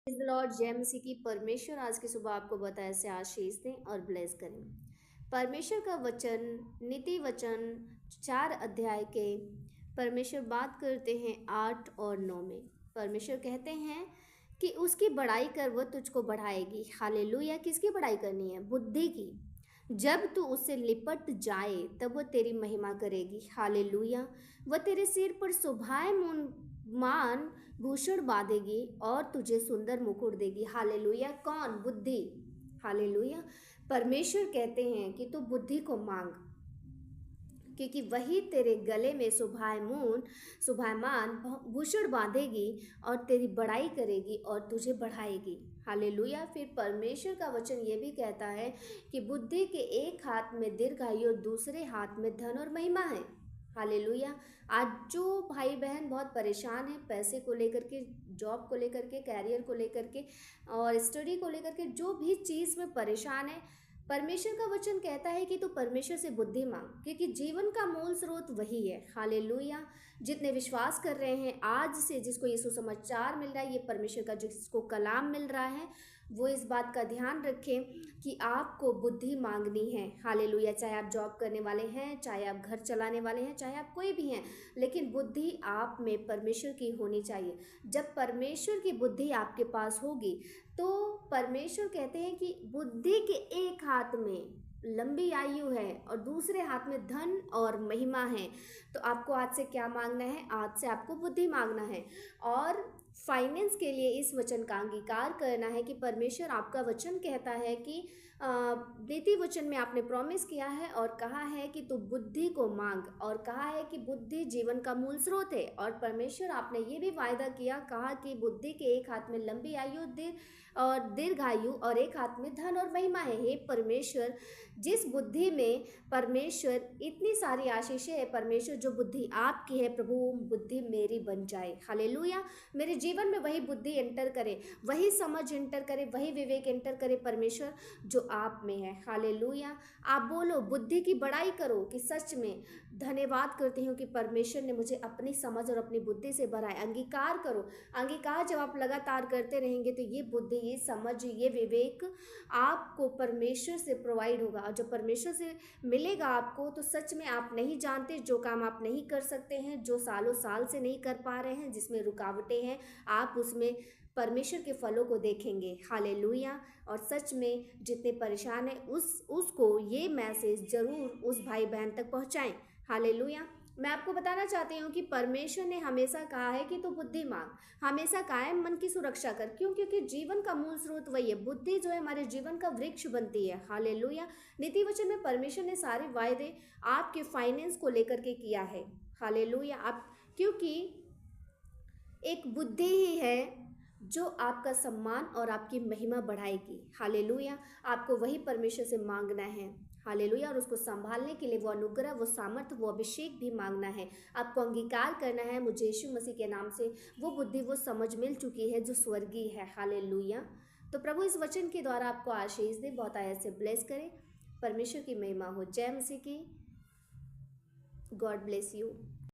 Praise the Lord, जय मसीह की। परमेश्वर आज की सुबह आपको बताए से आशीष दें और ब्लेस करें। परमेश्वर का वचन, नीति वचन 4 अध्याय के परमेश्वर बात करते हैं 8 और 9 में। परमेश्वर कहते हैं कि उसकी बड़ाई कर, वह तुझको बढ़ाएगी। हालेलुया। किसकी बड़ाई करनी है? बुद्धि की। जब तू उससे लिपट जाए तब वह तेरी महिमा करेगी। हालेलुया। वह तेरे सिर पर शोभायमान मान भूषण बांधेगी और तुझे सुंदर मुकुट देगी। हालेलुया। कौन? बुद्धि। हालेलुया। परमेश्वर कहते हैं कि तू बुद्धि को मांग, क्योंकि वही तेरे गले में शोभायमान भूषण बांधेगी और तेरी बड़ाई करेगी और तुझे बढ़ाएगी। हालेलुया। फिर परमेश्वर का वचन ये भी कहता है कि बुद्धि के एक हाथ में दीर्घायु और दूसरे हाथ में धन और महिमा है। हालेलुया। आज जो भाई बहन बहुत परेशान है पैसे को लेकर के, जॉब को लेकर के, कैरियर को लेकर के और स्टडी को लेकर के, जो भी चीज़ में परेशान है, परमेश्वर का वचन कहता है कि तू परमेश्वर से बुद्धि मांग, क्योंकि जीवन का मूल स्रोत वही है। हालेलुया। जितने विश्वास कर रहे हैं आज से, जिसको यीशु समाचार मिल रहा है, ये परमेश्वर का जिसको कलाम मिल रहा है, वो इस बात का ध्यान रखें कि आपको बुद्धि मांगनी है। हालेलुया। चाहे आप जॉब करने वाले हैं, चाहे आप घर चलाने वाले हैं, चाहे आप कोई भी हैं, लेकिन बुद्धि आप में परमेश्वर की होनी चाहिए। जब परमेश्वर की बुद्धि आपके पास होगी तो परमेश्वर कहते हैं कि बुद्धि के एक हाथ में लंबी आयु है और दूसरे हाथ में धन और महिमा है। तो आपको आज से क्या मांगना है? आज से आपको बुद्धि मांगना है और फाइनेंस के लिए इस वचन का अंगीकार करना है कि परमेश्वर आपका वचन कहता है कि नीति वचन में आपने प्रॉमिस किया है और कहा है कि तू बुद्धि को मांग, और कहा है कि बुद्धि जीवन का मूल स्रोत है। और परमेश्वर आपने ये भी वायदा किया, कहा कि बुद्धि के एक हाथ में लंबी आयु और दीर्घायु और एक हाथ में धन और महिमा है। हे परमेश्वर, जिस बुद्धि में परमेश्वर इतनी सारी आशीषें है, परमेश्वर जो बुद्धि आपकी है प्रभु, बुद्धि मेरी बन जाए। हालेलुया। मेरे जीवन में वही बुद्धि एंटर करे, वही समझ एंटर करे, वही विवेक एंटर करे परमेश्वर जो आप में है। हालेलुया। आप बोलो, बुद्धि की बड़ाई करो कि सच में धन्यवाद करती हूँ कि परमेश्वर ने मुझे अपनी समझ और अपनी बुद्धि से भरा है। अंगीकार करो। अंगीकार जब आप लगातार करते रहेंगे तो ये बुद्धि, ये समझ, ये विवेक आपको परमेश्वर से प्रोवाइड होगा, और जब परमेश्वर से मिलेगा आपको तो सच में आप नहीं जानते जो काम आप नहीं कर सकते हैं, जो सालों साल से नहीं कर पा रहे हैं, जिसमें रुकावटें हैं, आप उसमें परमेश्वर के फलों को देखेंगे। हालेलुया। और सच में जितने परेशान हैं उसको ये मैसेज ज़रूर उस भाई बहन तक पहुंचाएं। हालेलुया। मैं आपको बताना चाहती हूँ कि परमेश्वर ने हमेशा कहा है कि तू बुद्धि मांग, हमेशा कायम मन की सुरक्षा कर। क्यों? क्योंकि जीवन का मूल स्रोत वही है। बुद्धि जो है हमारे जीवन का वृक्ष बनती है। हालेलुया। नीति वचन में परमेश्वर ने सारे वायदे आपके फाइनेंस को लेकर के किया है। हालेलुया। आप, क्योंकि एक बुद्धि ही है जो आपका सम्मान और आपकी महिमा बढ़ाएगी। हालेलुया। आपको वही परमेश्वर से मांगना है। हालेलुया। और उसको संभालने के लिए वो अनुग्रह, वो सामर्थ्य, वो अभिषेक भी मांगना है। आपको अंगीकार करना है, मुझे यीशु मसीह के नाम से वो बुद्धि, वो समझ मिल चुकी है जो स्वर्गीय है। हालेलुया। तो प्रभु इस वचन के द्वारा आपको आशीष दे, बहुत आया से ब्लेस करे। परमेश्वर की महिमा हो। जय मसीह की। God bless you.